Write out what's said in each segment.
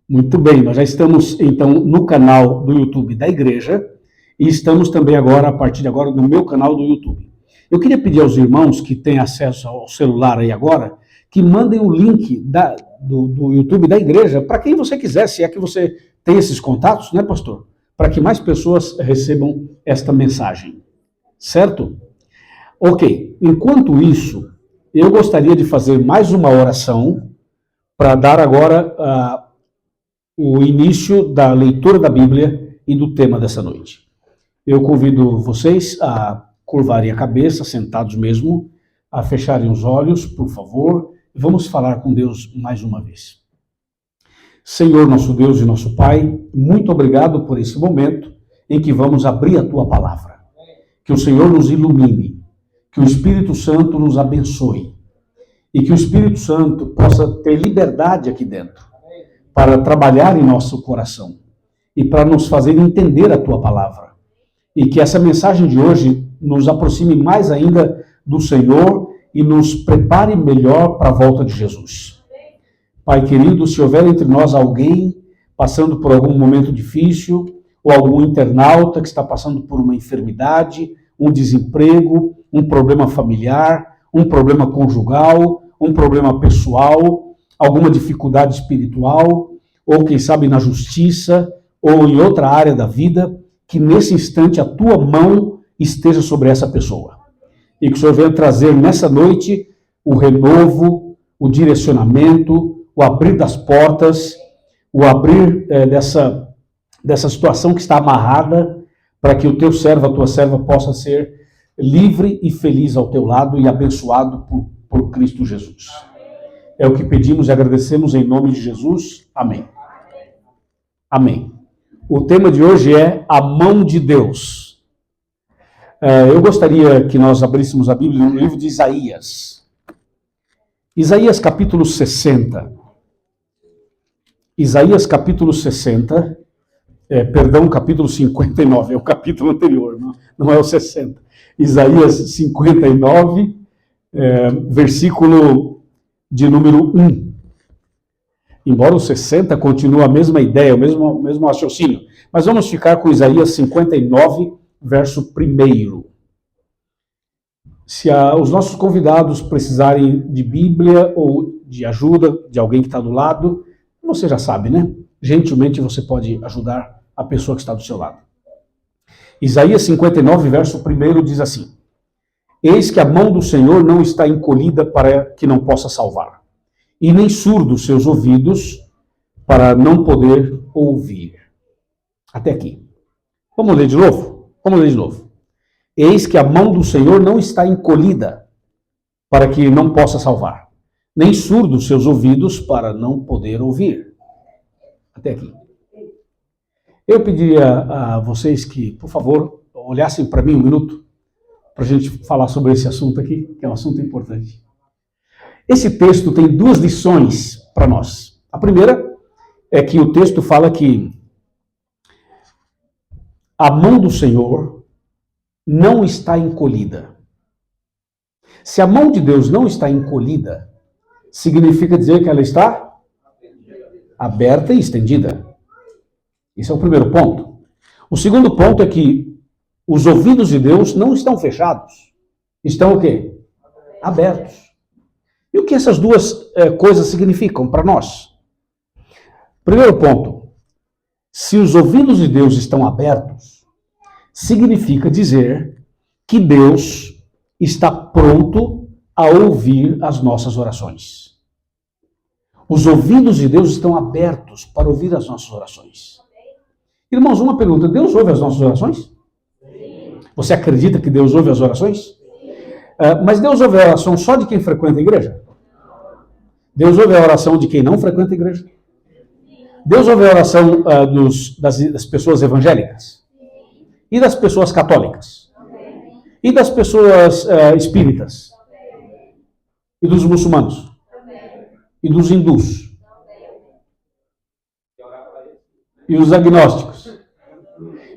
Muito bem, nós já estamos então no canal do YouTube da igreja e estamos também agora, a partir de agora, no meu canal do YouTube. Eu queria pedir aos irmãos que têm acesso ao celular aí agora, que mandem o link do YouTube da igreja para quem você quiser, se é que você tem esses contatos, né, pastor? Para que mais pessoas recebam esta mensagem. Certo? Ok, enquanto isso, eu gostaria de fazer mais uma oração para dar agora o início da leitura da Bíblia e do tema dessa noite. Eu convido vocês a curvarem a cabeça, sentados mesmo, a fecharem os olhos, por favor, e vamos falar com Deus mais uma vez. Senhor, nosso Deus e nosso Pai, muito obrigado por esse momento em que vamos abrir a Tua palavra. Que o Senhor nos ilumine, que o Espírito Santo nos abençoe e que o Espírito Santo possa ter liberdade aqui dentro para trabalhar em nosso coração e para nos fazer entender a Tua palavra. E que essa mensagem de hoje nos aproxime mais ainda do Senhor e nos prepare melhor para a volta de Jesus. Pai querido, se houver entre nós alguém passando por algum momento difícil, ou algum internauta que está passando por uma enfermidade, um desemprego, um problema familiar, um problema conjugal, um problema pessoal, alguma dificuldade espiritual, ou quem sabe na justiça, ou em outra área da vida, que nesse instante a Tua mão esteja sobre essa pessoa. E que o Senhor venha trazer nessa noite o renovo, o direcionamento, o abrir das portas, o abrir dessa situação que está amarrada, para que o Teu servo, a Tua serva, possa ser livre e feliz ao Teu lado e abençoado por Cristo Jesus. É o que pedimos e agradecemos em nome de Jesus. Amém. Amém. O tema de hoje é a mão de Deus. Eu gostaria que nós abríssemos a Bíblia no livro de Isaías. Isaías capítulo 60. Isaías capítulo 60. Capítulo 59, é o capítulo anterior, não é o 60. Isaías 59, versículo de número 1. Embora o 60 continue a mesma ideia, o mesmo raciocínio. Mas vamos ficar com Isaías 59, verso 1. Se os nossos convidados precisarem de Bíblia ou de ajuda de alguém que está do lado, você já sabe, né? Gentilmente você pode ajudar a pessoa que está do seu lado. Isaías 59, verso 1 diz assim: Eis que a mão do Senhor não está encolhida para que não possa salvar, e nem surdos seus ouvidos para não poder ouvir. Até aqui. Vamos ler de novo? Vamos ler de novo. Eis que a mão do Senhor não está encolhida para que não possa salvar, nem surdos seus ouvidos para não poder ouvir. Até aqui. Eu pediria a vocês que, por favor, olhassem para mim um minuto, para a gente falar sobre esse assunto aqui, que é um assunto importante. Esse texto tem duas lições para nós. A primeira é que o texto fala que a mão do Senhor não está encolhida. Se a mão de Deus não está encolhida, significa dizer que ela está aberta e estendida. Esse é o primeiro ponto. O segundo ponto é que os ouvidos de Deus não estão fechados. Estão o quê? Abertos. E o que essas duas coisas significam para nós? Primeiro ponto. Se os ouvidos de Deus estão abertos, significa dizer que Deus está pronto a ouvir as nossas orações. Os ouvidos de Deus estão abertos para ouvir as nossas orações. Irmãos, uma pergunta: Deus ouve as nossas orações? Sim. Você acredita que Deus ouve as orações? Sim. Mas Deus ouve a oração só de quem frequenta a igreja? Deus ouve a oração de quem não frequenta a igreja? Deus ouve a oração das pessoas evangélicas? E das pessoas católicas? E das pessoas espíritas? E dos muçulmanos? E dos hindus? E os agnósticos?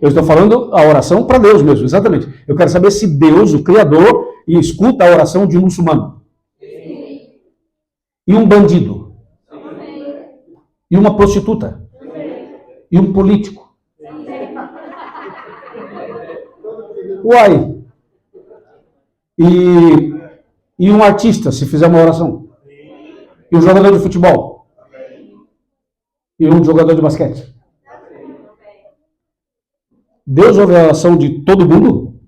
Eu estou falando a oração para Deus mesmo, exatamente. Eu quero saber se Deus, o Criador, escuta a oração de um muçulmano. Sim. E um bandido. Sim. E uma prostituta? E um político? Uai! E um artista, se fizer uma oração? E um jogador de futebol? E um jogador de basquete? Deus ouve a oração de todo mundo?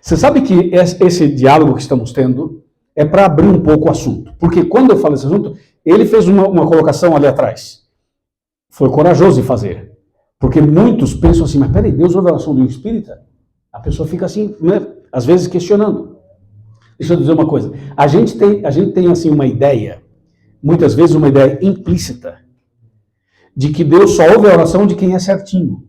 Você sabe que esse diálogo que estamos tendo é para abrir um pouco o assunto. Porque quando eu falo esse assunto, ele fez uma colocação ali atrás. Foi corajoso de fazer. Porque muitos pensam assim, mas peraí, Deus ouve a oração do espírita? A pessoa fica assim, né, às vezes questionando. Deixa eu dizer uma coisa. A gente tem assim uma ideia, muitas vezes uma ideia implícita, de que Deus só ouve a oração de quem é certinho.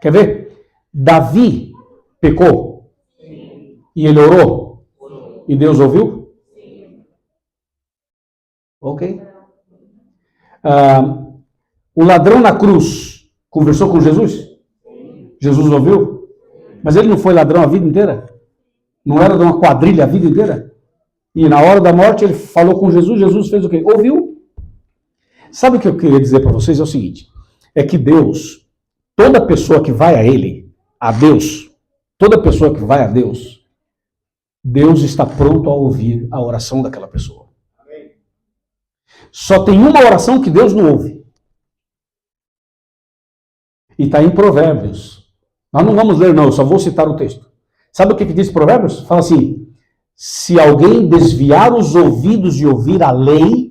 Quer ver? Davi pecou. Sim. E ele orou. Sim. E Deus ouviu? Sim. Ok. O ladrão na cruz conversou com Jesus? Sim. Jesus ouviu? Mas ele não foi ladrão a vida inteira? Não era de uma quadrilha a vida inteira? E na hora da morte ele falou com Jesus, Jesus fez o quê? Ouviu? Sabe o que eu queria dizer para vocês? É o seguinte, é que Deus, toda pessoa que vai a Ele, a Deus, toda pessoa que vai a Deus, Deus está pronto a ouvir a oração daquela pessoa. Só tem uma oração que Deus não ouve. E está em Provérbios. Nós não vamos ler não, eu só vou citar o texto. Sabe o que diz Provérbios? Fala assim, se alguém desviar os ouvidos de ouvir a lei,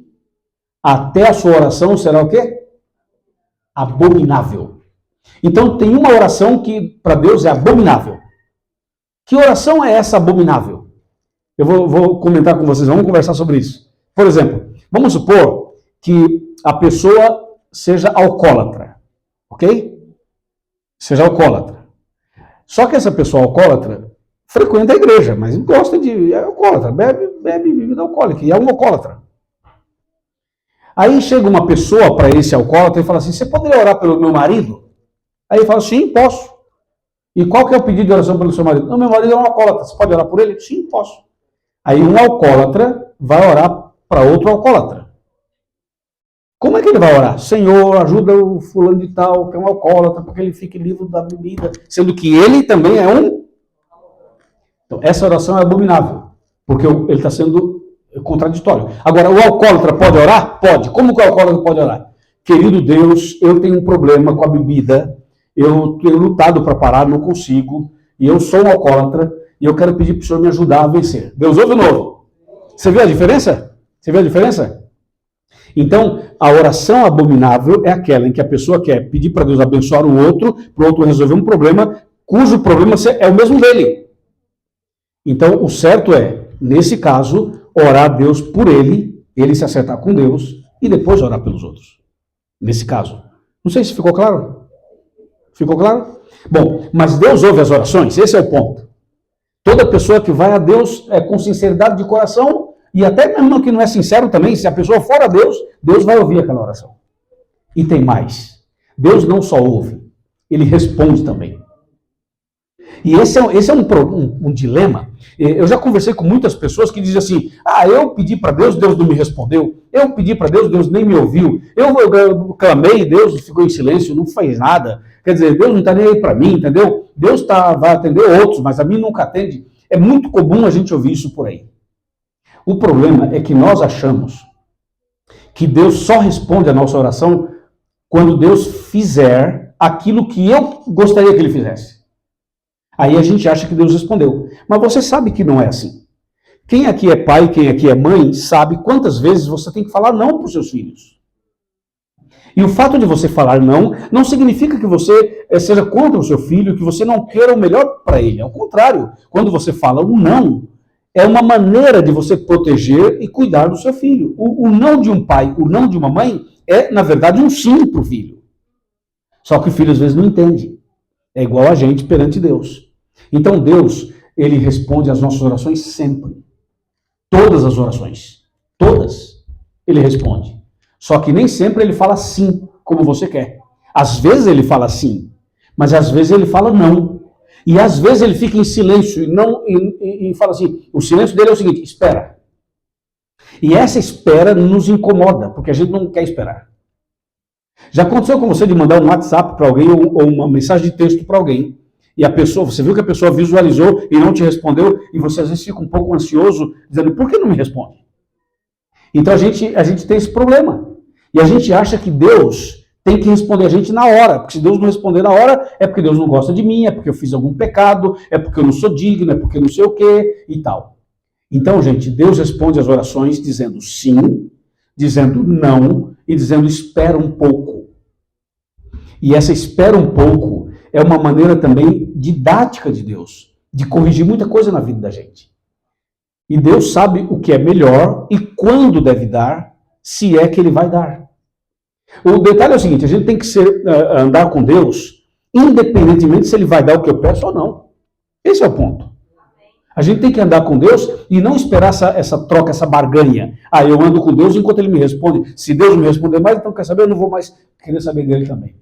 até a sua oração será o quê? Abominável. Então tem uma oração que para Deus é abominável. Que oração é essa abominável? Eu vou comentar com vocês, vamos conversar sobre isso. Por exemplo, vamos supor que a pessoa seja alcoólatra, ok? Seja alcoólatra. Só que essa pessoa alcoólatra frequenta a igreja, mas gosta de... é alcoólatra, bebe bebida alcoólica, e é um alcoólatra. Aí chega uma pessoa para esse alcoólatra e fala assim, você poderia orar pelo meu marido? Aí ele fala, sim, posso. E qual que é o pedido de oração pelo seu marido? Não, meu marido é um alcoólatra, você pode orar por ele? Sim, posso. Aí um alcoólatra vai orar para outro alcoólatra. Como é que ele vai orar? Senhor, ajuda o fulano de tal, que é um alcoólatra, para que ele fique livre da bebida, sendo que ele também é um... Então, essa oração é abominável, porque ele está sendo contraditório. Agora, o alcoólatra pode orar? Pode. Como que o alcoólatra pode orar? Querido Deus, eu tenho um problema com a bebida, eu tenho lutado para parar, não consigo, e eu sou um alcoólatra, e eu quero pedir para o Senhor me ajudar a vencer. Deus ouve de novo. Você vê a diferença? Você vê a diferença? Então, a oração abominável é aquela em que a pessoa quer pedir para Deus abençoar o outro, para o outro resolver um problema, cujo problema é o mesmo dele. Então, o certo é, nesse caso, orar a Deus por ele se acertar com Deus, e depois orar pelos outros. Nesse caso. Não sei se ficou claro. Ficou claro? Bom, mas Deus ouve as orações, esse é o ponto. Toda pessoa que vai a Deus com sinceridade de coração, e até mesmo que não é sincero também, se a pessoa for a Deus, Deus vai ouvir aquela oração. E tem mais. Deus não só ouve, ele responde também. E esse é um dilema. Eu já conversei com muitas pessoas que dizem assim, eu pedi para Deus, Deus não me respondeu. Eu pedi para Deus, Deus nem me ouviu. Eu clamei, Deus ficou em silêncio, não fez nada. Quer dizer, Deus não está nem aí para mim, entendeu? Deus vai atender outros, mas a mim nunca atende. É muito comum a gente ouvir isso por aí. O problema é que nós achamos que Deus só responde a nossa oração quando Deus fizer aquilo que eu gostaria que ele fizesse. Aí a gente acha que Deus respondeu. Mas você sabe que não é assim. Quem aqui é pai, quem aqui é mãe, sabe quantas vezes você tem que falar não para os seus filhos. E o fato de você falar não significa que você seja contra o seu filho, que você não queira o melhor para ele. Ao contrário, quando você fala um não, é uma maneira de você proteger e cuidar do seu filho. O não de um pai, o não de uma mãe, é, na verdade, um sim para o filho. Só que o filho às vezes não entende. É igual a gente perante Deus. Então Deus, ele responde às nossas orações sempre. Todas as orações. Todas. Ele responde. Só que nem sempre ele fala sim, como você quer. Às vezes ele fala sim, mas às vezes ele fala não. E às vezes ele fica em silêncio e fala assim, o silêncio dele é o seguinte, espera. E essa espera nos incomoda, porque a gente não quer esperar. Já aconteceu com você de mandar um WhatsApp para alguém ou uma mensagem de texto para alguém, e a pessoa, você viu que a pessoa visualizou e não te respondeu, e você às vezes fica um pouco ansioso, dizendo, por que não me responde? Então a gente tem esse problema. E a gente acha que Deus tem que responder a gente na hora, porque se Deus não responder na hora, é porque Deus não gosta de mim, é porque eu fiz algum pecado, é porque eu não sou digno, é porque não sei o quê e tal. Então, gente, Deus responde às orações dizendo sim, dizendo não e dizendo espera um pouco. E essa espera um pouco é uma maneira também didática de Deus, de corrigir muita coisa na vida da gente. E Deus sabe o que é melhor e quando deve dar, se é que Ele vai dar. O detalhe é o seguinte, a gente tem que andar com Deus, independentemente se Ele vai dar o que eu peço ou não. Esse é o ponto. A gente tem que andar com Deus e não esperar essa troca, essa barganha. Ah, eu ando com Deus enquanto Ele me responde. Se Deus me responder mais, então quer saber, eu não vou mais querer saber dele também.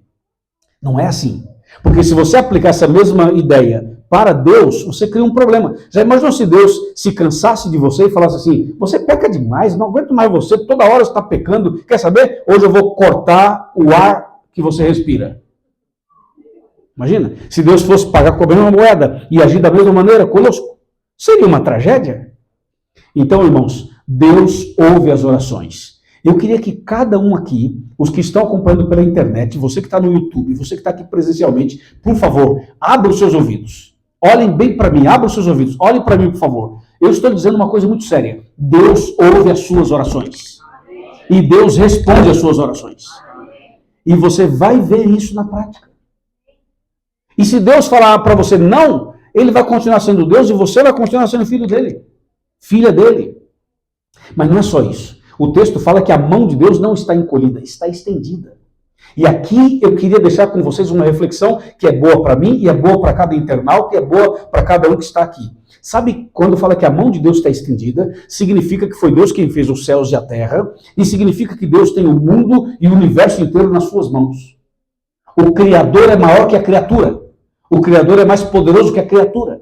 Não é assim. Porque se você aplicar essa mesma ideia para Deus, você cria um problema. Já imaginou se Deus se cansasse de você e falasse assim, você peca demais, não aguento mais você, toda hora você está pecando, quer saber? Hoje eu vou cortar o ar que você respira. Imagina, se Deus fosse pagar com a mesma moeda e agir da mesma maneira conosco, seria uma tragédia. Então, irmãos, Deus ouve as orações. Eu queria que cada um aqui, os que estão acompanhando pela internet, você que está no YouTube, você que está aqui presencialmente, por favor, abra os seus ouvidos. Olhem bem para mim, abra os seus ouvidos. Olhem para mim, por favor. Eu estou dizendo uma coisa muito séria. Deus ouve as suas orações. E Deus responde às suas orações. E você vai ver isso na prática. E se Deus falar para você não, Ele vai continuar sendo Deus e você vai continuar sendo filho dele. Filha dele. Mas não é só isso. O texto fala que a mão de Deus não está encolhida, está estendida. E aqui eu queria deixar com vocês uma reflexão que é boa para mim e é boa para cada internauta e é boa para cada um que está aqui. Sabe, quando fala que a mão de Deus está estendida, significa que foi Deus quem fez os céus e a terra, e significa que Deus tem o mundo e o universo inteiro nas suas mãos. O Criador é maior que a criatura. O Criador é mais poderoso que a criatura.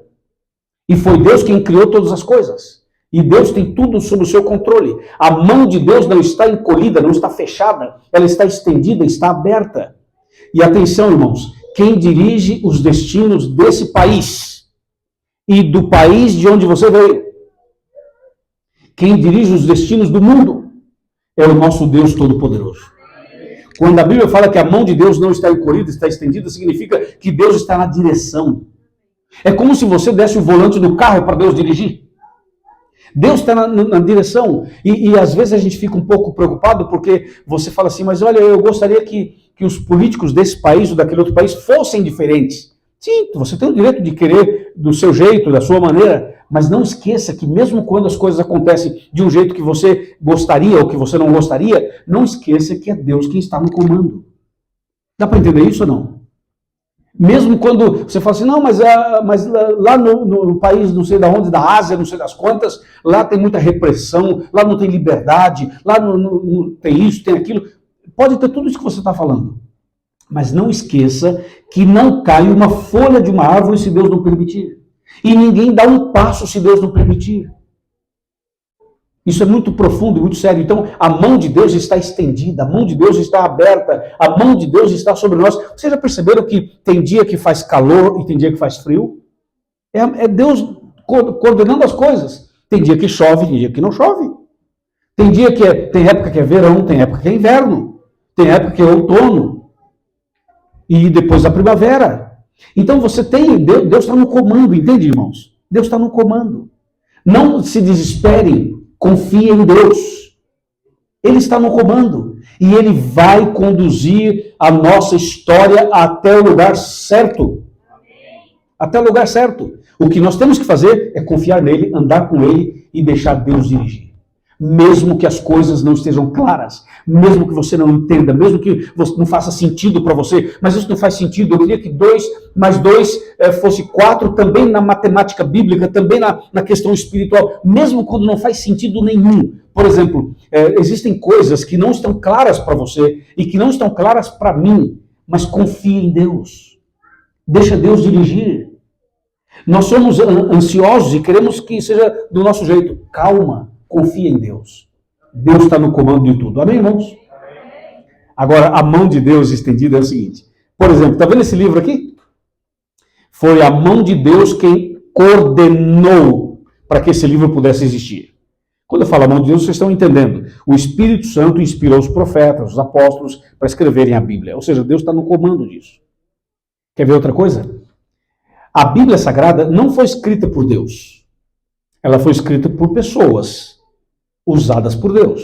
E foi Deus quem criou todas as coisas. E Deus tem tudo sob o seu controle. A mão de Deus não está encolhida, não está fechada, ela está estendida, está aberta. E atenção, irmãos, quem dirige os destinos desse país e do país de onde você veio, quem dirige os destinos do mundo, é o nosso Deus Todo-Poderoso. Quando a Bíblia fala que a mão de Deus não está encolhida, está estendida, significa que Deus está na direção. É como se você desse o volante do carro para Deus dirigir. Deus está na direção. E às vezes a gente fica um pouco preocupado porque você fala assim, mas olha, eu gostaria que os políticos desse país ou daquele outro país fossem diferentes. Sim, você tem o direito de querer do seu jeito, da sua maneira, mas não esqueça que mesmo quando as coisas acontecem de um jeito que você gostaria ou que você não gostaria, não esqueça que é Deus quem está no comando. Dá para entender isso ou não? Mesmo quando você fala assim, não, mas lá no país, não sei de onde, da Ásia, não sei das quantas, lá tem muita repressão, lá não tem liberdade, lá não tem isso, tem aquilo. Pode ter tudo isso que você está falando. Mas não esqueça que não cai uma folha de uma árvore se Deus não permitir. E ninguém dá um passo se Deus não permitir. Isso é muito profundo e muito sério. Então, a mão de Deus está estendida, a mão de Deus está aberta, a mão de Deus está sobre nós. Vocês já perceberam que tem dia que faz calor e tem dia que faz frio? É Deus coordenando as coisas. Tem dia que chove, tem dia que não chove. Tem época que é verão, tem época que é inverno. Tem época que é outono. E depois a primavera. Então você tem, Deus está no comando, entende, irmãos? Deus está no comando. Não se desesperem. Confia em Deus. Ele está no comando. E Ele vai conduzir a nossa história até o lugar certo. Até o lugar certo. O que nós temos que fazer é confiar nele, andar com ele e deixar Deus dirigir. Mesmo que as coisas não estejam claras, mesmo que você não entenda, mesmo que não faça sentido para você, mas isso não faz sentido. Eu queria que 2 mais 2 fosse 4, também na matemática bíblica, também na questão espiritual, mesmo quando não faz sentido nenhum. Por exemplo, existem coisas que não estão claras para você e que não estão claras para mim, mas confie em Deus. Deixa Deus dirigir. Nós somos ansiosos e queremos que seja do nosso jeito. Calma. Confia em Deus. Deus está no comando de tudo. Amém, irmãos? Agora, a mão de Deus estendida é o seguinte. Por exemplo, está vendo esse livro aqui? Foi a mão de Deus quem coordenou para que esse livro pudesse existir. Quando eu falo a mão de Deus, vocês estão entendendo. O Espírito Santo inspirou os profetas, os apóstolos, para escreverem a Bíblia. Ou seja, Deus está no comando disso. Quer ver outra coisa? A Bíblia Sagrada não foi escrita por Deus. Ela foi escrita por pessoas, usadas por Deus.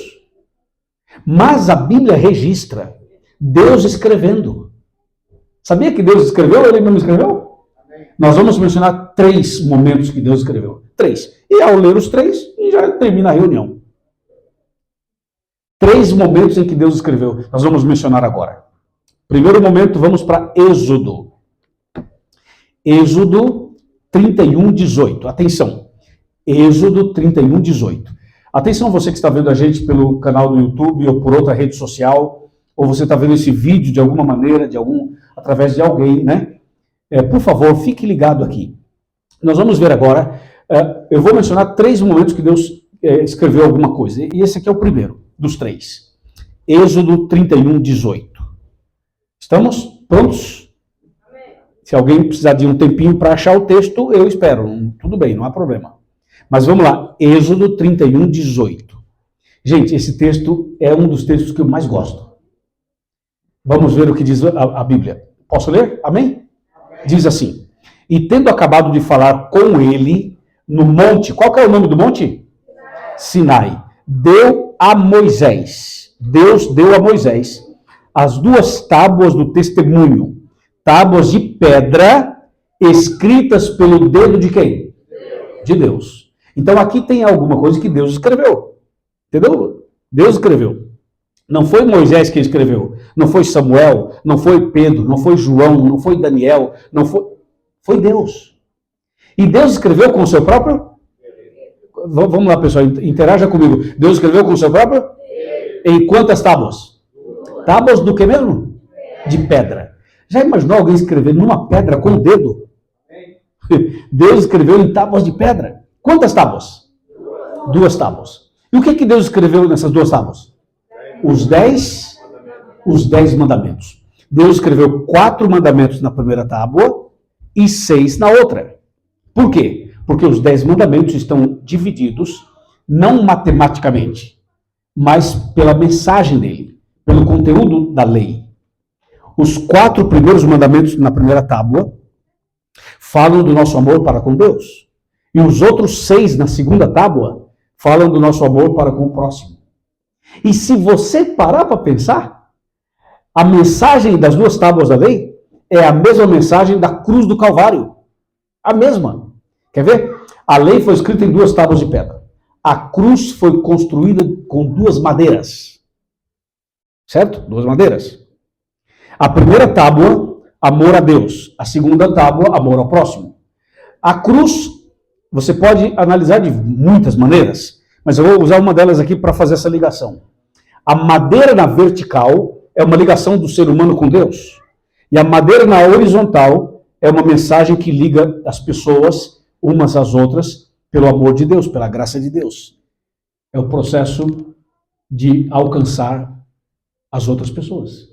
Mas a Bíblia registra Deus escrevendo. Sabia que Deus escreveu ou ele não escreveu? Nós vamos mencionar 3 momentos que Deus escreveu. 3. E ao ler os 3, já termina a reunião. 3 momentos em que Deus escreveu. Nós vamos mencionar agora. Primeiro momento, vamos para Êxodo. Êxodo 31, 18. Atenção. Êxodo 31, 18. Atenção você que está vendo a gente pelo canal do YouTube ou por outra rede social, ou você está vendo esse vídeo de alguma maneira, através de alguém, né? Por favor, fique ligado aqui. Nós vamos ver agora, eu vou mencionar 3 momentos que Deus escreveu alguma coisa. E esse aqui é o primeiro dos 3. Êxodo 31, 18. Estamos prontos? Amém. Se alguém precisar de um tempinho para achar o texto, eu espero. Tudo bem, não há problema. Mas vamos lá. Êxodo 31, 18. Gente, esse texto é um dos textos que eu mais gosto. Vamos ver o que diz a Bíblia. Posso ler? Amém? Diz assim: e tendo acabado de falar com ele no monte, qual que é o nome do monte? Sinai. Deus deu a Moisés as 2 tábuas do testemunho, tábuas de pedra, escritas pelo dedo de quem? De Deus. Então aqui tem alguma coisa que Deus escreveu. Entendeu? Deus escreveu. Não foi Moisés que escreveu, não foi Samuel, não foi Pedro, não foi João, não foi Daniel, foi Deus. E Deus escreveu com o seu próprio? Vamos lá, pessoal, interaja comigo. Deus escreveu com o seu próprio? Em quantas tábuas? Tábuas do que mesmo? De pedra. Já imaginou alguém escrever numa pedra com o dedo? Deus escreveu em tábuas de pedra. Quantas tábuas? 2 tábuas. E o que Deus escreveu nessas 2 tábuas? Os 10 mandamentos. Deus escreveu 4 mandamentos na primeira tábua e 6 na outra. Por quê? Porque os 10 mandamentos estão divididos não matematicamente, mas pela mensagem dele, pelo conteúdo da lei. Os 4 primeiros mandamentos na primeira tábua falam do nosso amor para com Deus. E os outros 6 na segunda tábua falam do nosso amor para com o próximo. E se você parar para pensar, a mensagem das 2 tábuas da lei é a mesma mensagem da cruz do Calvário. A mesma. Quer ver? A lei foi escrita em 2 tábuas de pedra. A cruz foi construída com 2 madeiras. Certo? 2 madeiras. A primeira tábua, amor a Deus. A segunda tábua, amor ao próximo. A cruz, você pode analisar de muitas maneiras, mas eu vou usar uma delas aqui para fazer essa ligação. A madeira na vertical é uma ligação do ser humano com Deus. E a madeira na horizontal é uma mensagem que liga as pessoas umas às outras pelo amor de Deus, pela graça de Deus. É o processo de alcançar as outras pessoas.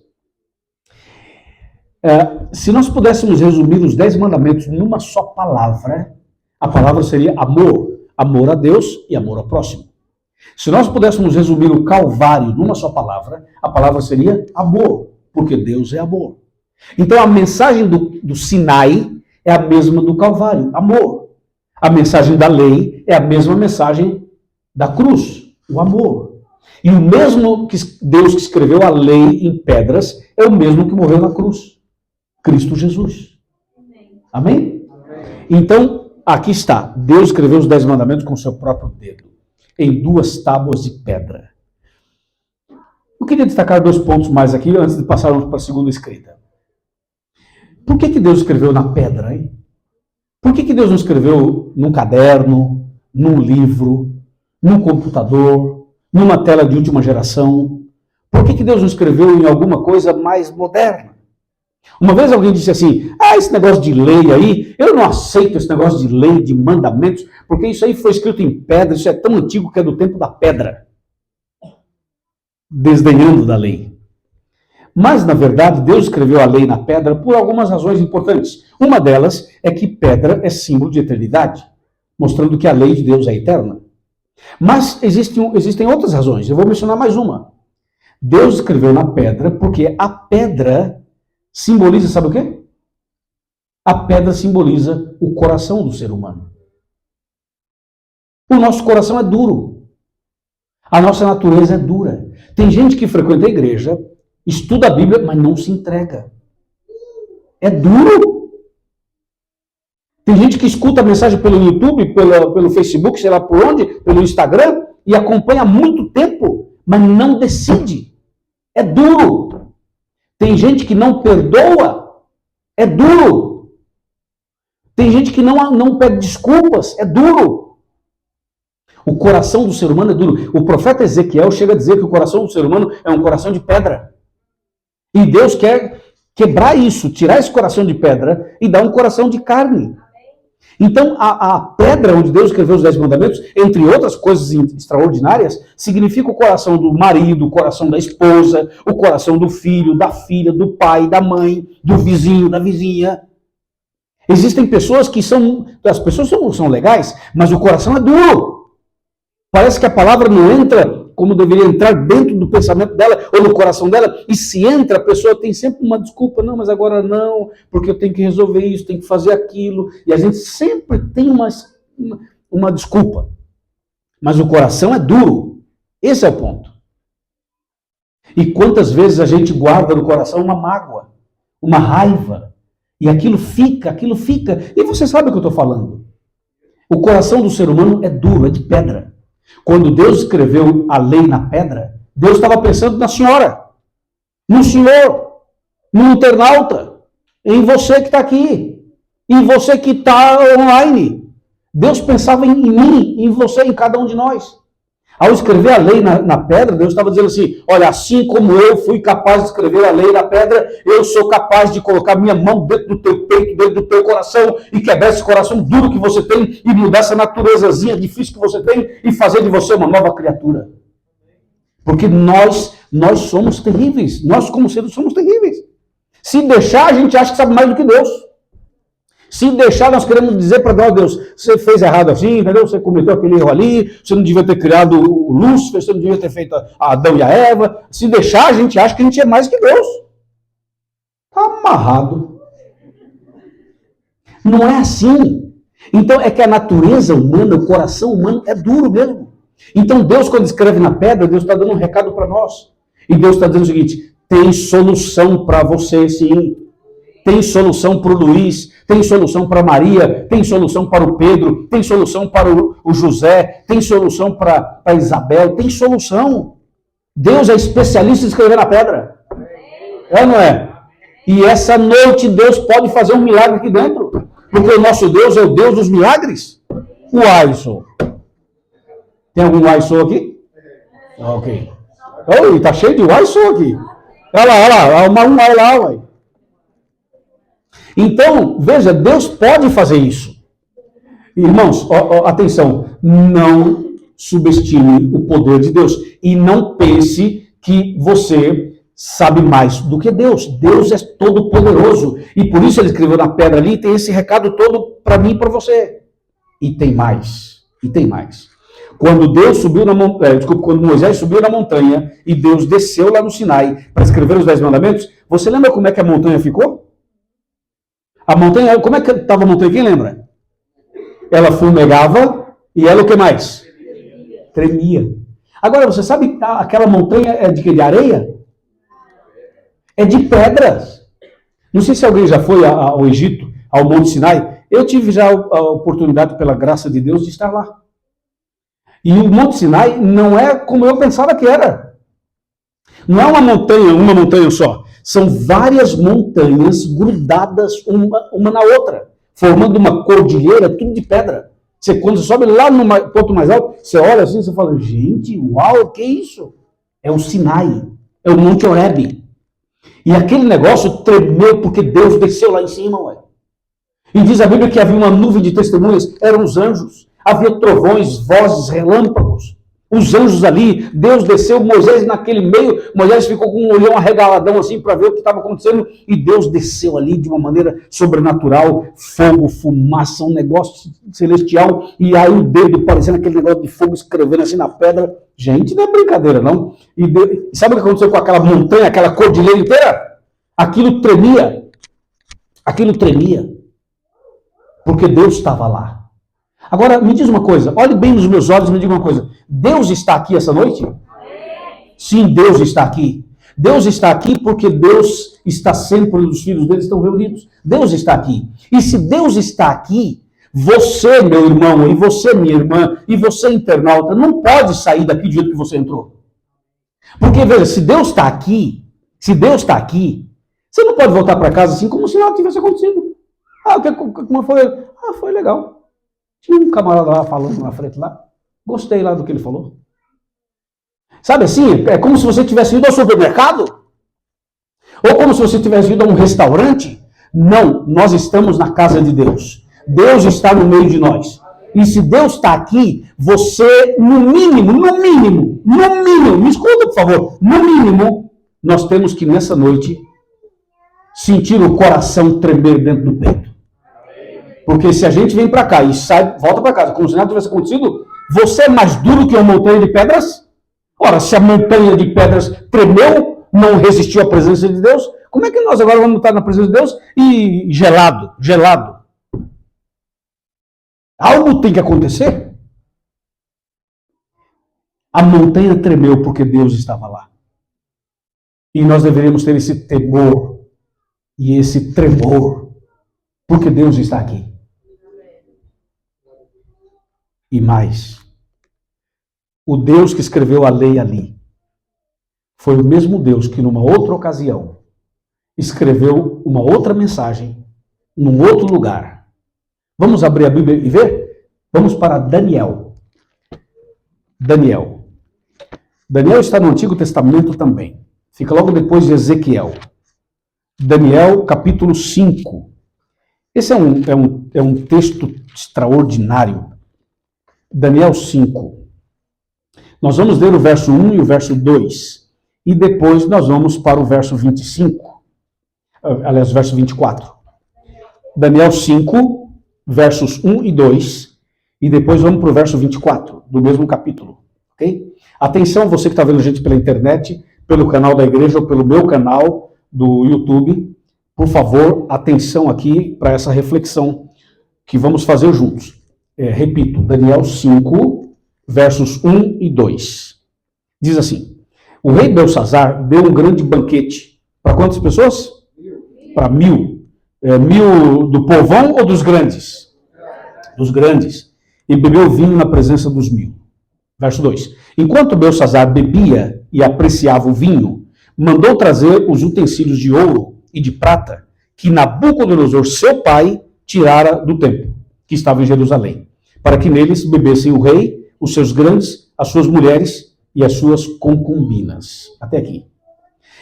Se nós pudéssemos resumir os 10 mandamentos numa só palavra, a palavra seria amor. Amor a Deus e amor ao próximo. Se nós pudéssemos resumir o Calvário numa só palavra, a palavra seria amor, porque Deus é amor. Então a mensagem do Sinai é a mesma do Calvário, amor. A mensagem da lei é a mesma mensagem da cruz, o amor. E o mesmo que Deus que escreveu a lei em pedras é o mesmo que morreu na cruz, Cristo Jesus. Amém? Então, aqui está. Deus escreveu os 10 mandamentos com o seu próprio dedo, em 2 tábuas de pedra. Eu queria destacar 2 pontos mais aqui, antes de passarmos para a segunda escrita. Por que Deus escreveu na pedra, hein? Por que Deus não escreveu num caderno, num livro, num computador, numa tela de última geração? Por que Deus não escreveu em alguma coisa mais moderna? Uma vez alguém disse assim, esse negócio de lei aí, eu não aceito esse negócio de lei, de mandamentos, porque isso aí foi escrito em pedra, isso é tão antigo que é do tempo da pedra. desdenhando da lei. Mas, na verdade, Deus escreveu a lei na pedra por algumas razões importantes. Uma delas é que pedra é símbolo de eternidade, mostrando que a lei de Deus é eterna. Mas existem outras razões, eu vou mencionar mais uma. Deus escreveu na pedra porque a pedra simboliza, sabe o quê? A pedra simboliza o coração do ser humano. O nosso coração é duro. A nossa natureza é dura. Tem gente que frequenta a igreja, estuda a Bíblia, mas não se entrega. É duro. Tem gente que escuta a mensagem pelo YouTube, pelo Facebook, sei lá por onde, pelo Instagram, e acompanha há muito tempo, mas não decide. É duro. Tem gente que não perdoa. É duro. Tem gente que não pede desculpas. É duro. O coração do ser humano é duro. O profeta Ezequiel chega a dizer que o coração do ser humano é um coração de pedra. E Deus quer quebrar isso, tirar esse coração de pedra e dar um coração de carne. Então, a pedra onde Deus escreveu os 10 mandamentos, entre outras coisas extraordinárias, significa o coração do marido, o coração da esposa, o coração do filho, da filha, do pai, da mãe, do vizinho, da vizinha. Existem pessoas que as pessoas são legais, mas o coração é duro. Parece que a palavra não entra como deveria entrar dentro do pensamento dela ou no coração dela. E se entra, a pessoa tem sempre uma desculpa. Não, mas agora não, porque eu tenho que resolver isso, tenho que fazer aquilo. E a gente sempre tem uma desculpa. Mas o coração é duro. Esse é o ponto. E quantas vezes a gente guarda no coração uma mágoa, uma raiva. E aquilo fica. E você sabe o que eu estou falando. O coração do ser humano é duro, é de pedra. Quando Deus escreveu a lei na pedra, Deus estava pensando na senhora, no senhor, no internauta, em você que está aqui, em você que está online. Deus pensava em mim, em você, em cada um de nós. Ao escrever a lei na pedra, Deus estava dizendo assim, olha, assim como eu fui capaz de escrever a lei na pedra, eu sou capaz de colocar minha mão dentro do teu peito, dentro do teu coração, e quebrar esse coração duro que você tem, e mudar essa naturezazinha difícil que você tem, e fazer de você uma nova criatura. Porque nós somos terríveis. Nós, como seres, somos terríveis. Se deixar, a gente acha que sabe mais do que Deus. Se deixar, nós queremos dizer para Deus, você fez errado assim, entendeu? Você cometeu aquele erro ali, você não devia ter criado o Lúcifer, você não devia ter feito a Adão e a Eva. Se deixar, a gente acha que a gente é mais que Deus. Está amarrado. Não é assim. Então, é que a natureza humana, o coração humano é duro mesmo. Então, Deus, quando escreve na pedra, Deus está dando um recado para nós. E Deus está dizendo o seguinte, tem solução para você, sim. Tem solução para o Luiz, tem solução para a Maria, tem solução para o Pedro, tem solução para o José, tem solução para a Isabel, tem solução. Deus é especialista em escrever na pedra. É ou não é? E essa noite Deus pode fazer um milagre aqui dentro. Porque o nosso Deus é o Deus dos milagres. O Aisson. Tem algum Aisson aqui? Ok. Oi, tá cheio de Aisson aqui. Olha lá, um ai lá, ué. Então, veja, Deus pode fazer isso. Irmãos, atenção, não subestime o poder de Deus. E não pense que você sabe mais do que Deus. Deus é todo poderoso. E por isso ele escreveu na pedra ali, e tem esse recado todo para mim e para você. E tem mais. Quando quando Moisés subiu na montanha e Deus desceu lá no Sinai para escrever os 10 mandamentos, você lembra como é que a montanha ficou? A montanha, como é que estava a montanha? Quem lembra? Ela fumegava e ela o que mais? Tremia. Agora, você sabe que aquela montanha é de quê? De areia? É de pedras. Não sei se alguém já foi ao Egito, ao Monte Sinai. Eu tive já a oportunidade, pela graça de Deus, de estar lá. E o Monte Sinai não é como eu pensava que era. Não é uma montanha só. São várias montanhas grudadas uma na outra, formando uma cordilheira, tudo de pedra. Quando você sobe lá no ponto mais alto, você olha assim, você fala, gente, uau, o que é isso? É o Sinai, é o Monte Horebe. E aquele negócio tremeu porque Deus desceu lá em cima, ué. E diz a Bíblia que havia uma nuvem de testemunhas, eram os anjos. Havia trovões, vozes, relâmpagos. Os anjos ali, Deus desceu, Moisés naquele meio, Moisés ficou com um olhão arregaladão assim para ver o que estava acontecendo, e Deus desceu ali de uma maneira sobrenatural, fogo, fumaça, um negócio celestial, e aí o dedo parecendo aquele negócio de fogo escrevendo assim na pedra. Gente, não é brincadeira não. E sabe o que aconteceu com aquela montanha, aquela cordilheira inteira? Aquilo tremia, porque Deus estava lá. Agora, me diz uma coisa, olhe bem nos meus olhos e me diga uma coisa. Deus está aqui essa noite? Sim, Deus está aqui. Deus está aqui porque Deus está sempre, os filhos dele estão reunidos. Deus está aqui. E se Deus está aqui, você, meu irmão, e você, minha irmã, e você, internauta, não pode sair daqui do jeito que você entrou. Porque, veja, se Deus está aqui, você não pode voltar para casa assim como se nada tivesse acontecido. Como foi? Foi legal. Tinha um camarada lá falando na frente lá. Gostei lá do que ele falou. Sabe assim? É como se você tivesse ido ao supermercado. Ou como se você tivesse ido a um restaurante. Não, nós estamos na casa de Deus. Deus está no meio de nós. E se Deus está aqui, você, no mínimo, me escuta, por favor, no mínimo, nós temos que, nessa noite, sentir o coração tremer dentro do peito. Porque se a gente vem para cá e sai, volta para casa, como se nada tivesse acontecido, você é mais duro que uma montanha de pedras? Ora, se a montanha de pedras tremeu, não resistiu à presença de Deus, como é que nós agora vamos estar na presença de Deus e gelado? Algo tem que acontecer. A montanha tremeu porque Deus estava lá. E nós deveríamos ter esse temor e esse tremor, porque Deus está aqui. E mais, o Deus que escreveu a lei ali foi o mesmo Deus que numa outra ocasião escreveu uma outra mensagem num outro lugar. Vamos abrir a Bíblia e ver? Vamos para Daniel. Daniel está no Antigo Testamento também. Fica logo depois de Ezequiel. Daniel, capítulo 5. Esse é um texto extraordinário. Daniel 5. Nós vamos ler o verso 1 e o verso 2. E depois nós vamos para o verso 25. Aliás, o verso 24. Daniel 5, versos 1 e 2. E depois vamos para o verso 24, do mesmo capítulo. Ok? Atenção, você que está vendo a gente pela internet, pelo canal da igreja ou pelo meu canal do YouTube. Por favor, atenção aqui para essa reflexão que vamos fazer juntos. Repito, Daniel 5, versos 1 e 2. Diz assim: o rei Belsazar deu um grande banquete. Para quantas pessoas? Para 1000. 1000 do povão ou dos grandes? Dos grandes. E bebeu vinho na presença dos 1000. Verso 2. Enquanto Belsazar bebia e apreciava o vinho, mandou trazer os utensílios de ouro e de prata que Nabucodonosor, seu pai, tirara do templo, que estava em Jerusalém, para que neles bebessem o rei, os seus grandes, as suas mulheres e as suas concubinas. Até aqui.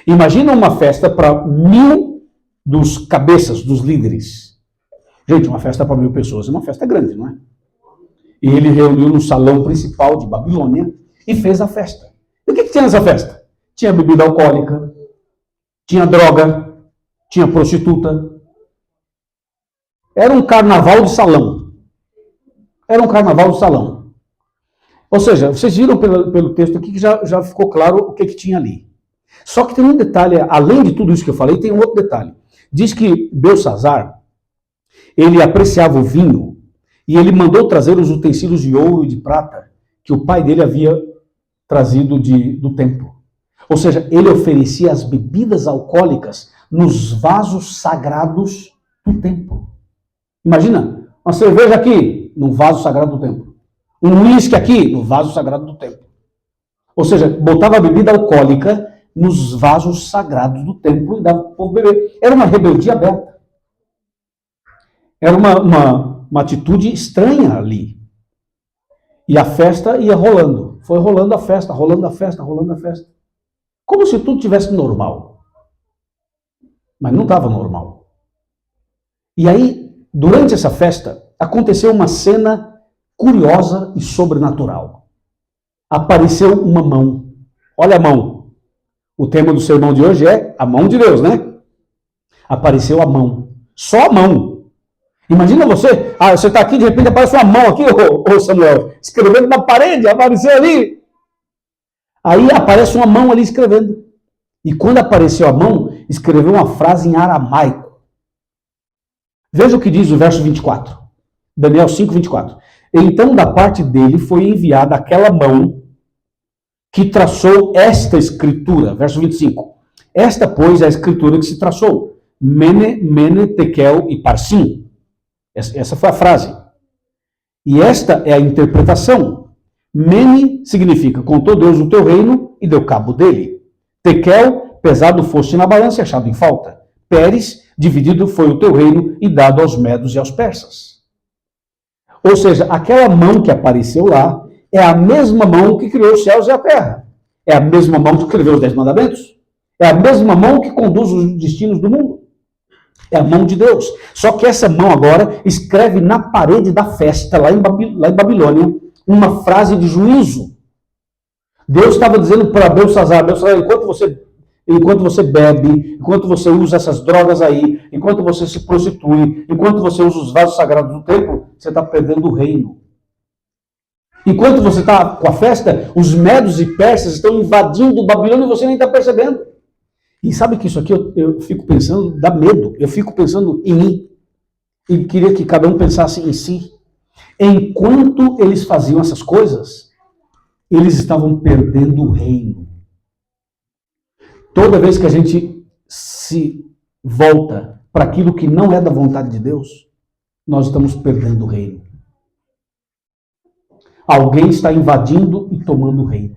Imagina uma festa para 1000 dos cabeças, dos líderes. Gente, uma festa para 1000 pessoas é uma festa grande, não é? E ele reuniu no salão principal de Babilônia e fez a festa. E o que tinha nessa festa? Tinha bebida alcoólica, tinha droga, tinha prostituta. Era um carnaval de salão. Ou seja, vocês viram pelo texto aqui que já ficou claro o que tinha ali. Só que tem um detalhe, além de tudo isso que eu falei, tem um outro detalhe. Diz que Belsazar, ele apreciava o vinho e ele mandou trazer os utensílios de ouro e de prata que o pai dele havia trazido do templo. Ou seja, ele oferecia as bebidas alcoólicas nos vasos sagrados do templo. Imagina, uma cerveja aqui, no vaso sagrado do templo. Um uísque aqui, no vaso sagrado do templo. Ou seja, botava a bebida alcoólica nos vasos sagrados do templo e dava para o povo beber. Era uma rebeldia aberta. Era uma atitude estranha ali. E a festa ia rolando. Foi rolando a festa. Como se tudo tivesse normal. Mas não estava normal. E aí, durante essa festa, aconteceu uma cena curiosa e sobrenatural. apareceu uma mão. Olha a mão. O tema do sermão de hoje é a mão de Deus, né? Apareceu a mão. Só a mão. Imagina você, você está aqui, de repente aparece uma mão aqui, ô Samuel, escrevendo na parede, apareceu ali. Aí aparece uma mão ali escrevendo. E quando apareceu a mão, escreveu uma frase em aramaico. Veja o que diz o verso 24. Daniel 5, 24. Então, da parte dele foi enviada aquela mão que traçou esta escritura. Verso 25. Esta, pois, é a escritura que se traçou. Mene, Mene, Tekel e Parsim. Essa foi a frase. E esta é a interpretação. Mene significa, contou Deus o teu reino e deu cabo dele. Tekel, pesado foste na balança e achado em falta. Pérez, dividido foi o teu reino e dado aos medos e aos persas. Ou seja, aquela mão que apareceu lá é a mesma mão que criou os céus e a terra. É a mesma mão que escreveu os 10 mandamentos. É a mesma mão que conduz os destinos do mundo. É a mão de Deus. Só que essa mão agora escreve na parede da festa, lá em Babilônia, uma frase de juízo. Deus estava dizendo para Belsazar, enquanto você bebe, enquanto você usa essas drogas aí, enquanto você se prostitui, enquanto você usa os vasos sagrados do templo, você está perdendo o reino. Enquanto você está com a festa, os medos e persas estão invadindo Babilônia e você nem está percebendo. E sabe que isso aqui eu fico pensando, dá medo. Eu fico pensando em mim. E queria que cada um pensasse em si. Enquanto eles faziam essas coisas, eles estavam perdendo o reino. Toda vez que a gente se volta para aquilo que não é da vontade de Deus, nós estamos perdendo o reino. Alguém está invadindo e tomando o reino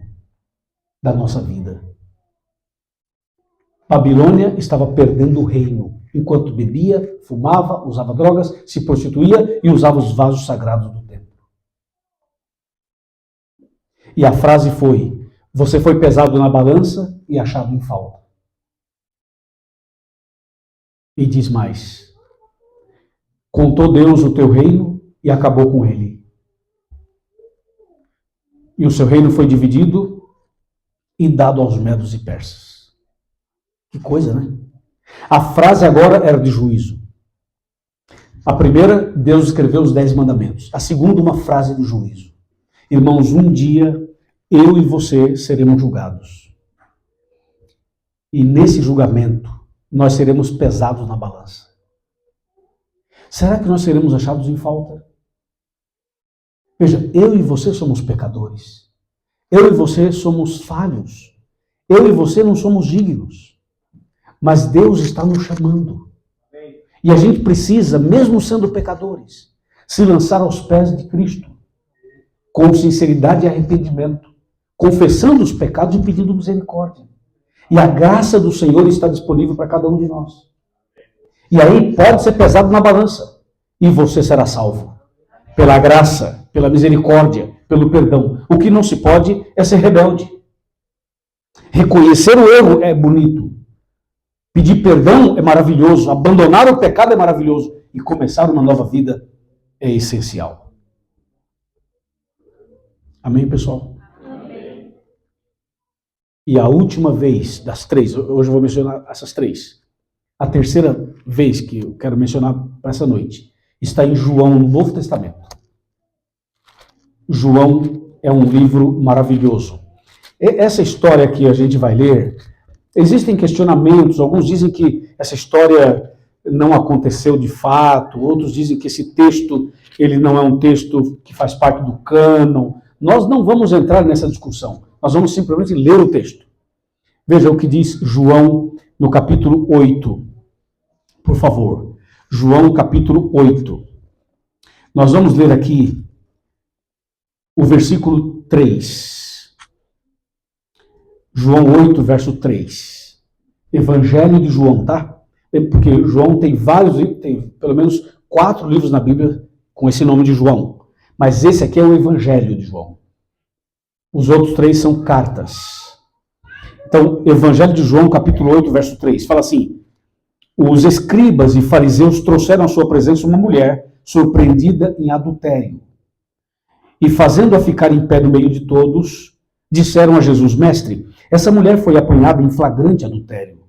da nossa vida. Babilônia estava perdendo o reino, enquanto bebia, fumava, usava drogas, se prostituía e usava os vasos sagrados do templo. E a frase foi: você foi pesado na balança e achado em falta. E diz mais: contou Deus o teu reino e acabou com ele. E o seu reino foi dividido e dado aos medos e persas. Que coisa, né? A frase agora era de juízo. A primeira, Deus escreveu os 10 mandamentos. A segunda, uma frase de juízo. Irmãos, um dia eu e você seremos julgados. E nesse julgamento, nós seremos pesados na balança. Será que nós seremos achados em falta? Veja, eu e você somos pecadores. Eu e você somos falhos. Eu e você não somos dignos. Mas Deus está nos chamando. E a gente precisa, mesmo sendo pecadores, se lançar aos pés de Cristo, com sinceridade e arrependimento, confessando os pecados e pedindo misericórdia. E a graça do Senhor está disponível para cada um de nós. E aí pode ser pesado na balança, e você será salvo. Pela graça, pela misericórdia, pelo perdão. O que não se pode é ser rebelde. Reconhecer o erro é bonito. Pedir perdão é maravilhoso, abandonar o pecado é maravilhoso e começar uma nova vida é essencial. Amém, pessoal? Amém. E a última vez das 3, hoje eu vou mencionar essas 3. A terceira vez que eu quero mencionar para essa noite está em João, no Novo Testamento. João é um livro maravilhoso. Essa história que a gente vai ler, existem questionamentos, alguns dizem que essa história não aconteceu de fato, outros dizem que esse texto ele não é um texto que faz parte do cânon. Nós não vamos entrar nessa discussão, nós vamos simplesmente ler o texto. Veja o que diz João no capítulo 8, por favor. João capítulo 8. Nós vamos ler aqui o versículo 3. João 8, verso 3. Evangelho de João, tá? Porque João tem tem pelo menos 4 livros na Bíblia com esse nome de João. Mas esse aqui é o Evangelho de João. Os outros 3 são cartas. Então, Evangelho de João, capítulo 8, verso 3, fala assim: os escribas e fariseus trouxeram à sua presença uma mulher surpreendida em adultério. E fazendo-a ficar em pé no meio de todos, disseram a Jesus: Mestre, essa mulher foi apanhada em flagrante adultério.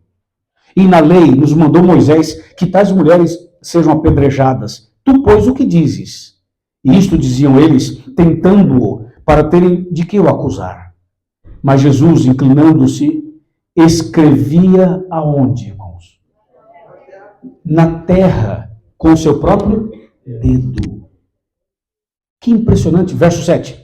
E na lei nos mandou Moisés que tais mulheres sejam apedrejadas. Tu, pois, o que dizes? E isto diziam eles, tentando-o, para terem de que o acusar. Mas Jesus, inclinando-se, escrevia aonde, irmãos? Na terra, com o seu próprio dedo. Que impressionante. Verso 7.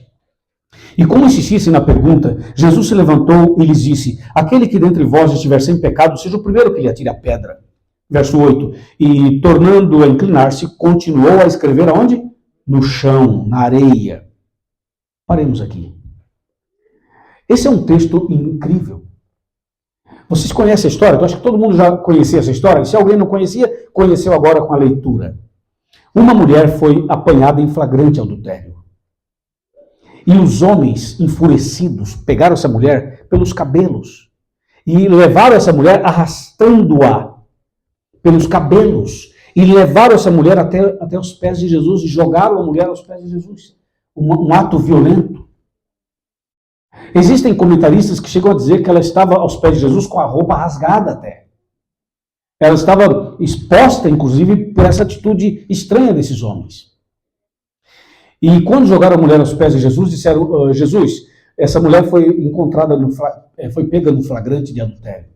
E como insistissem na pergunta, Jesus se levantou e lhes disse: aquele que dentre vós estiver sem pecado, seja o primeiro que lhe atire a pedra. Verso 8. E, tornando a inclinar-se, continuou a escrever aonde? No chão, na areia. Paremos aqui. Esse é um texto incrível. Vocês conhecem a história? Eu acho que todo mundo já conhecia essa história. Se alguém não conhecia, conheceu agora com a leitura. Uma mulher foi apanhada em flagrante adultério. E os homens enfurecidos pegaram essa mulher pelos cabelos e levaram essa mulher arrastando-a pelos cabelos e levaram essa mulher até os pés de Jesus e jogaram a mulher aos pés de Jesus. Um ato violento. Existem comentaristas que chegam a dizer que ela estava aos pés de Jesus com a roupa rasgada até. Ela estava exposta, inclusive, por essa atitude estranha desses homens. E quando jogaram a mulher aos pés de Jesus, disseram: Jesus, essa mulher foi encontrada, foi pega no flagrante de adultério.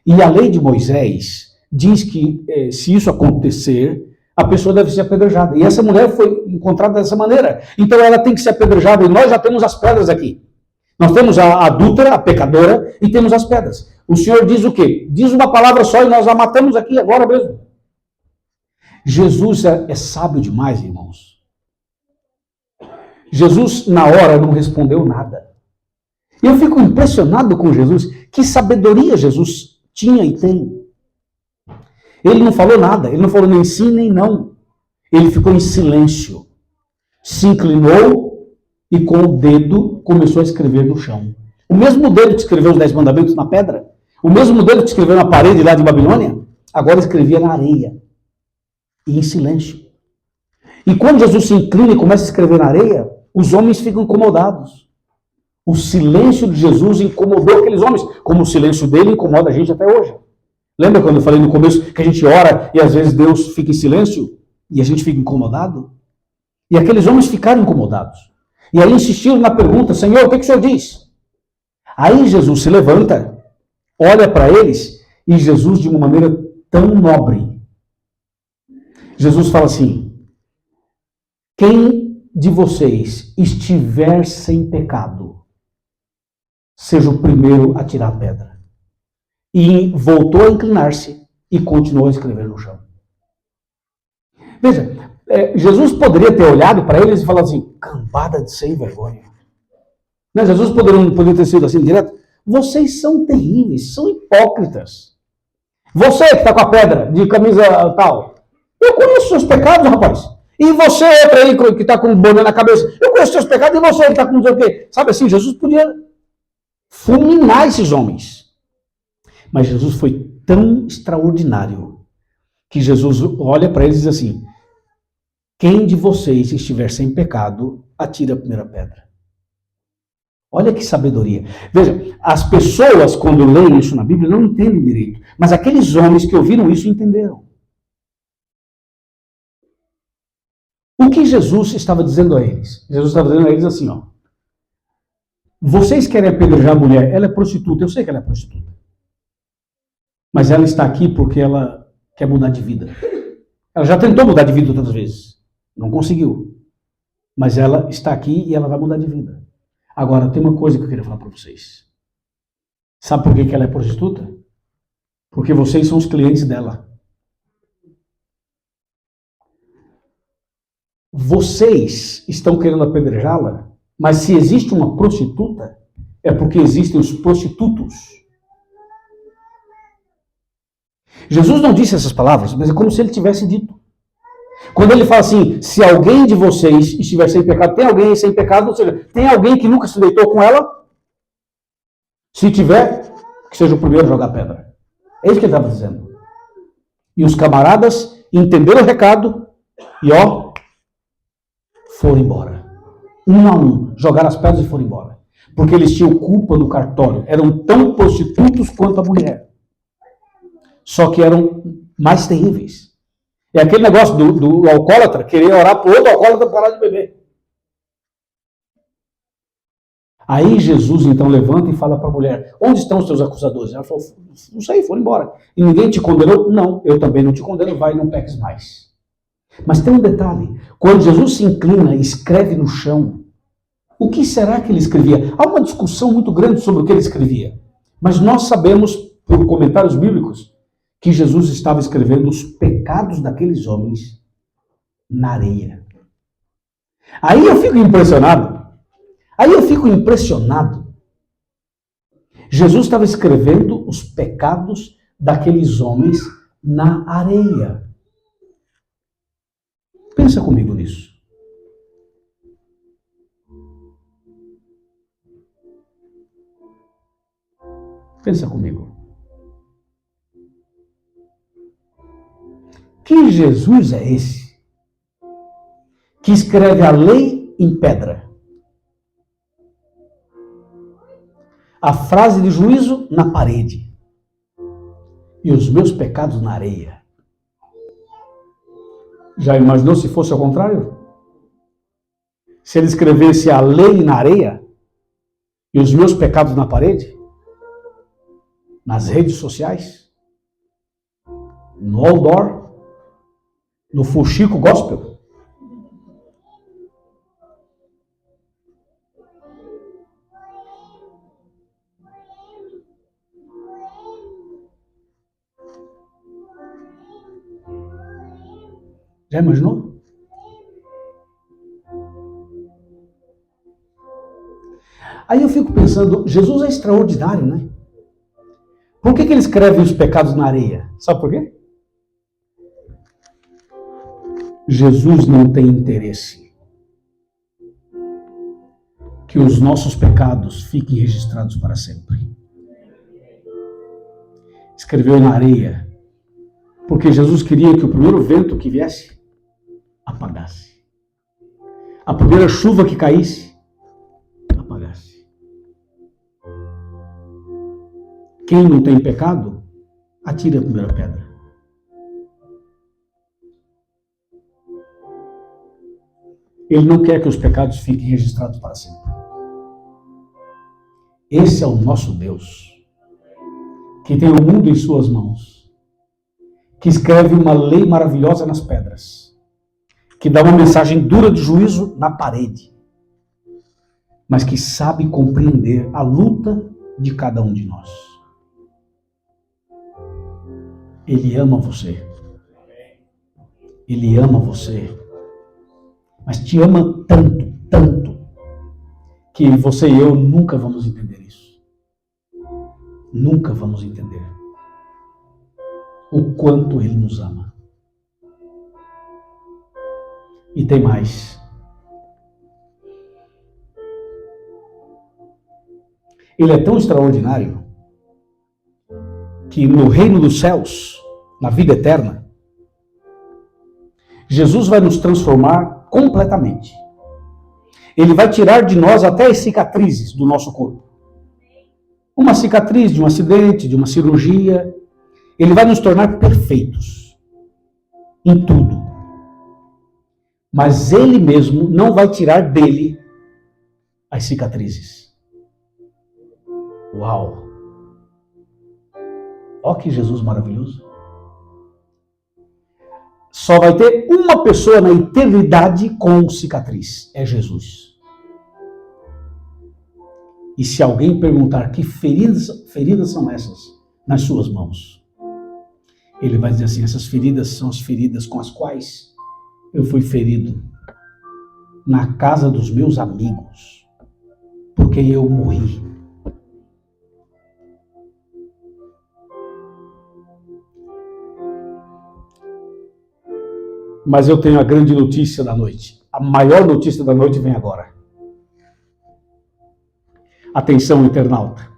E a lei de Moisés diz que se isso acontecer, a pessoa deve ser apedrejada. E essa mulher foi encontrada dessa maneira. Então ela tem que ser apedrejada. E nós já temos as pedras aqui. Nós temos a adúltera, a pecadora, e temos as pedras. O Senhor diz o quê? Diz uma palavra só e nós a matamos aqui agora mesmo. Jesus é sábio demais, irmãos. Jesus, na hora, não respondeu nada. E eu fico impressionado com Jesus. Que sabedoria Jesus tinha e tem. Ele não falou nada. Ele não falou nem sim, nem não. Ele ficou em silêncio. Se inclinou e com o dedo começou a escrever no chão. O mesmo dedo que escreveu os 10 mandamentos na pedra, o mesmo dedo que escreveu na parede lá de Babilônia, agora escrevia na areia. E em silêncio. E quando Jesus se inclina e começa a escrever na areia, os homens ficam incomodados. O silêncio de Jesus incomodou aqueles homens, como o silêncio dele incomoda a gente até hoje. Lembra quando eu falei no começo que a gente ora e às vezes Deus fica em silêncio e a gente fica incomodado? E aqueles homens ficaram incomodados. E aí insistiram na pergunta: Senhor, o que o Senhor diz? Aí Jesus se levanta, olha para eles e Jesus, de uma maneira tão nobre, Jesus fala assim: quem de vocês estiver sem pecado, seja o primeiro a tirar a pedra. E voltou a inclinar-se e continuou a escrever no chão. Veja, Jesus poderia ter olhado para eles e falado assim: cambada de sem vergonha. Né? Jesus poderia ter sido assim direto: vocês são terríveis, são hipócritas. Você que está com a pedra de camisa tal, eu conheço seus pecados, rapaz. E você, outra aí, que está com um boné na cabeça, eu conheço seus pecados, e você que está com não sei o quê. Sabe assim, Jesus podia fulminar esses homens. Mas Jesus foi tão extraordinário que Jesus olha para eles e diz assim: quem de vocês estiver sem pecado, atire a primeira pedra. Olha que sabedoria. Veja, as pessoas, quando leem isso na Bíblia, não entendem direito. Mas aqueles homens que ouviram isso entenderam. O que Jesus estava dizendo a eles? Jesus estava dizendo a eles assim, ó: vocês querem apedrejar a mulher, ela é prostituta, eu sei que ela é prostituta. Mas ela está aqui porque ela quer mudar de vida. Ela já tentou mudar de vida outras vezes, não conseguiu. Mas ela está aqui e ela vai mudar de vida. Agora, tem uma coisa que eu queria falar para vocês. Sabe por que ela é prostituta? Porque vocês são os clientes dela. Vocês estão querendo apedrejá-la, mas se existe uma prostituta, é porque existem os prostitutos. Jesus não disse essas palavras, mas é como se ele tivesse dito. Quando ele fala assim: se alguém de vocês estiver sem pecado, tem alguém sem pecado, ou seja, tem alguém que nunca se deitou com ela? Se tiver, que seja o primeiro a jogar pedra. É isso que ele estava dizendo. E os camaradas entenderam o recado e foram embora. Um a um, jogaram as pedras e foram embora. Porque eles tinham culpa no cartório. Eram tão prostitutos quanto a mulher. Só que eram mais terríveis. É aquele negócio do alcoólatra querer orar para o outro alcoólatra parar de beber. Aí Jesus então levanta e fala para a mulher: onde estão os teus acusadores? Ela falou: não sei, foram embora. E ninguém te condenou? Não, eu também não te condeno, vai e não peques mais. Mas tem um detalhe: quando Jesus se inclina e escreve no chão, o que será que ele escrevia? Há uma discussão muito grande sobre o que ele escrevia. Mas nós sabemos, por comentários bíblicos, que Jesus estava escrevendo os pecados daqueles homens na areia. Aí eu fico impressionado. Jesus estava escrevendo os pecados daqueles homens na areia. Pensa comigo nisso. Pensa comigo. Que Jesus é esse que escreve a lei em pedra? A frase de juízo na parede e os meus pecados na areia. Já imaginou se fosse ao contrário? Se ele escrevesse a lei na areia e os meus pecados na parede? Nas redes sociais? No outdoor? No fuxico gospel? Já imaginou? Aí eu fico pensando, Jesus é extraordinário, né? Por que ele escreve os pecados na areia? Sabe por quê? Jesus não tem interesse que os nossos pecados fiquem registrados para sempre. Escreveu na areia, porque Jesus queria que o primeiro vento que viesse apagasse. A primeira chuva que caísse, apagasse. Quem não tem pecado, atire a primeira pedra. Ele não quer que os pecados fiquem registrados para sempre. Esse é o nosso Deus, que tem o mundo em suas mãos, que escreve uma lei maravilhosa nas pedras, que dá uma mensagem dura de juízo na parede, mas que sabe compreender a luta de cada um de nós. Ele ama você. Ele ama você. Mas te ama tanto, tanto, que você e eu nunca vamos entender isso. Nunca vamos entender o quanto Ele nos ama. E tem mais. Ele é tão extraordinário que no reino dos céus, na vida eterna, Jesus vai nos transformar completamente. Ele vai tirar de nós até as cicatrizes do nosso corpo. Uma cicatriz de um acidente, de uma cirurgia. Ele vai nos tornar perfeitos em tudo. Mas Ele mesmo não vai tirar dele as cicatrizes. Uau! Ó que Jesus maravilhoso. Só vai ter uma pessoa na eternidade com cicatriz. É Jesus. E se alguém perguntar que feridas são essas nas suas mãos, ele vai dizer assim: essas feridas são as feridas com as quais eu fui ferido na casa dos meus amigos, porque eu morri. Mas eu tenho a grande notícia da noite. A maior notícia da noite vem agora. Atenção, internauta.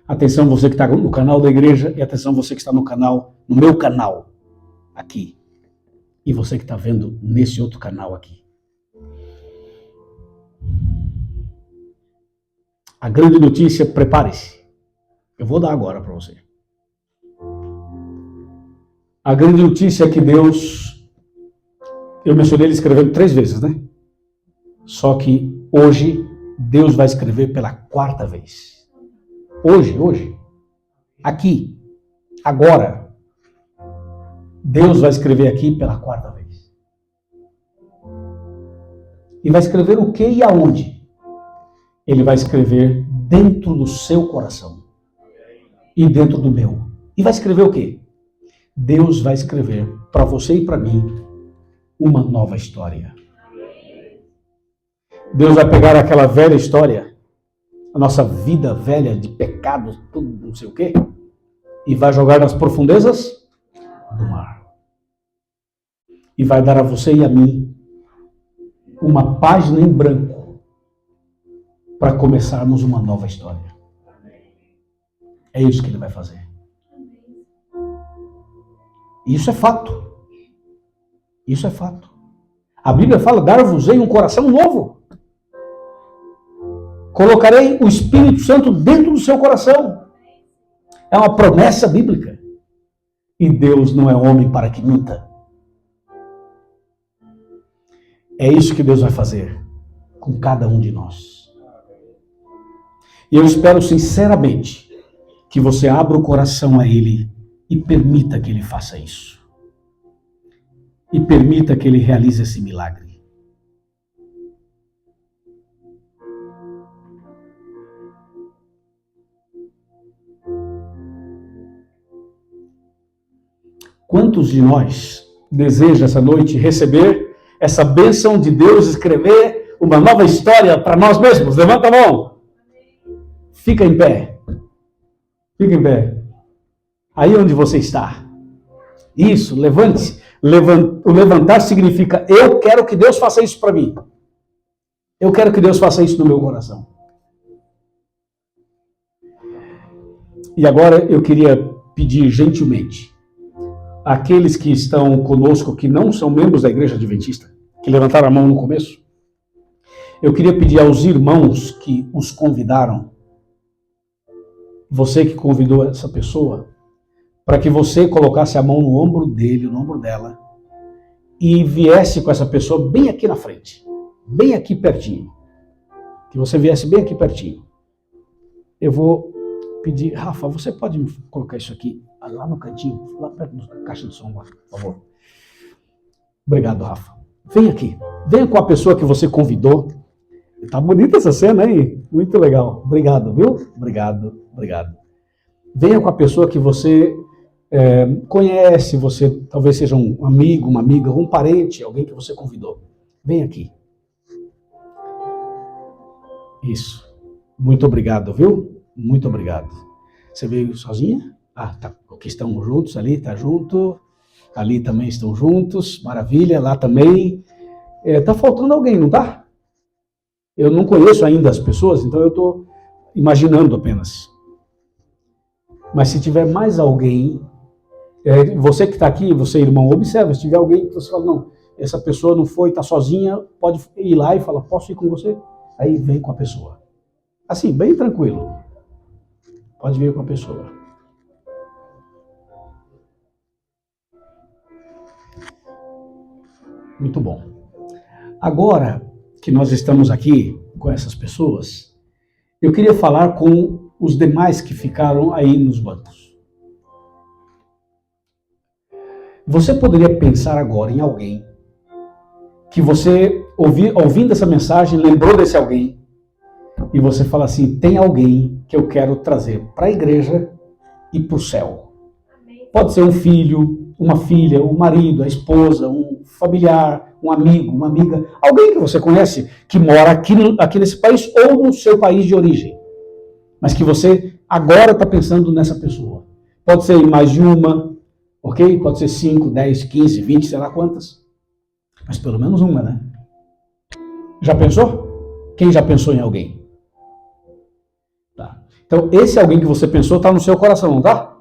Atenção você que está no canal da igreja e atenção você que está no canal, no meu canal, aqui. E você que está vendo nesse outro canal aqui. A grande notícia, prepare-se. Eu vou dar agora para você. A grande notícia é que Deus, eu mencionei ele escrevendo 3 vezes, né? Só que hoje, Deus vai escrever pela 4ª vez. Hoje. Aqui. Agora. Deus vai escrever aqui pela 4ª vez. E vai escrever o que e aonde? Ele vai escrever dentro do seu coração. E dentro do meu. E vai escrever o quê? Deus vai escrever para você e para mim uma nova história. Deus vai pegar aquela velha história, a nossa vida velha de pecados, tudo não sei o quê, e vai jogar nas profundezas do mar. E vai dar a você e a mim uma página em branco para começarmos uma nova história. É isso que ele vai fazer. Isso é fato. Isso é fato. A Bíblia fala, dar-vos-ei um coração novo. Colocarei o Espírito Santo dentro do seu coração. É uma promessa bíblica. E Deus não é homem para que minta. É isso que Deus vai fazer com cada um de nós. E eu espero sinceramente que você abra o coração a Ele e permita que Ele faça isso. E permita que Ele realize esse milagre. Quantos de nós desejam essa noite receber essa bênção de Deus, escrever uma nova história para nós mesmos? Levanta a mão. Fica em pé. Fica em pé. Aí onde você está. Isso, levante-se. O levantar significa, eu quero que Deus faça isso para mim. Eu quero que Deus faça isso no meu coração. E agora eu queria pedir gentilmente, aqueles que estão conosco, que não são membros da Igreja Adventista, que levantaram a mão no começo, eu queria pedir aos irmãos que os convidaram, você que convidou essa pessoa, para que você colocasse a mão no ombro dele, no ombro dela, e viesse com essa pessoa bem aqui na frente, bem aqui pertinho. Que você viesse bem aqui pertinho. Eu vou pedir, Rafa, você pode me colocar isso aqui, lá no cantinho, lá perto da caixa de som, por favor. Obrigado, Rafa. Vem aqui, venha com a pessoa que você convidou. Tá bonita essa cena, hein? Muito legal. Obrigado, viu? Obrigado. Venha com a pessoa que você conhece, você talvez seja um amigo, uma amiga, um parente, alguém que você convidou. Vem aqui. Isso. Muito obrigado, viu? Muito obrigado. Você veio sozinha? Ah, tá. Aqui estão juntos ali, tá junto. Ali também estão juntos. Maravilha, lá também. Tá faltando alguém, não tá? Eu não conheço ainda as pessoas, então eu estou imaginando apenas. Mas se tiver mais alguém, você que está aqui, você irmão, observa, se tiver alguém que você fala, não, essa pessoa não foi, está sozinha, pode ir lá e falar, posso ir com você? Aí vem com a pessoa. Assim, bem tranquilo. Pode vir com a pessoa. Muito bom. Agora que nós estamos aqui com essas pessoas, eu queria falar com os demais que ficaram aí nos bancos. Você poderia pensar agora em alguém que você, ouvindo essa mensagem, lembrou desse alguém, e você fala assim, tem alguém que eu quero trazer para a igreja e para o céu. Pode ser um filho, uma filha, um marido, a esposa, um familiar, um amigo, uma amiga, alguém que você conhece que mora aqui nesse país ou no seu país de origem, mas que você agora está pensando nessa pessoa. Pode ser mais de uma, ok? Pode ser 5, 10, 15, 20, sei lá quantas, mas pelo menos uma, né? Já pensou? Quem já pensou em alguém? Tá. Então, esse alguém que você pensou está no seu coração, não tá?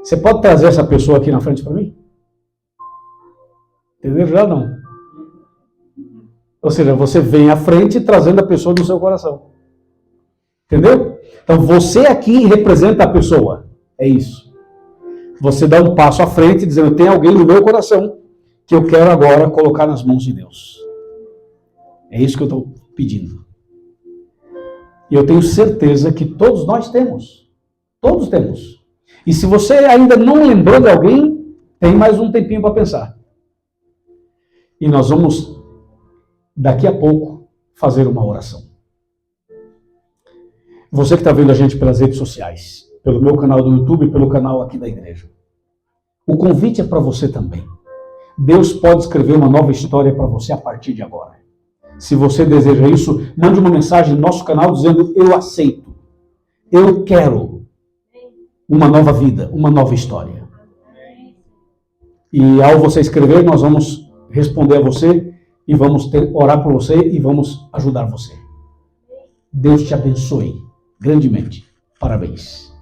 Você pode trazer essa pessoa aqui na frente para mim? Entendeu? Já não. Ou seja, você vem à frente trazendo a pessoa do seu coração. Entendeu? Então você aqui representa a pessoa. É isso. Você dá um passo à frente dizendo, tem alguém no meu coração que eu quero agora colocar nas mãos de Deus. É isso que eu estou pedindo. E eu tenho certeza que todos nós temos. Todos temos. E se você ainda não lembrou de alguém, tem mais um tempinho para pensar. E nós vamos, daqui a pouco, fazer uma oração. Você que está vendo a gente pelas redes sociais, pelo meu canal do YouTube e pelo canal aqui da igreja. O convite é para você também. Deus pode escrever uma nova história para você a partir de agora. Se você deseja isso, mande uma mensagem no nosso canal dizendo, eu aceito. Eu quero uma nova vida, uma nova história. E ao você escrever, nós vamos responder a você e vamos orar por você e vamos ajudar você. Deus te abençoe grandemente. Parabéns.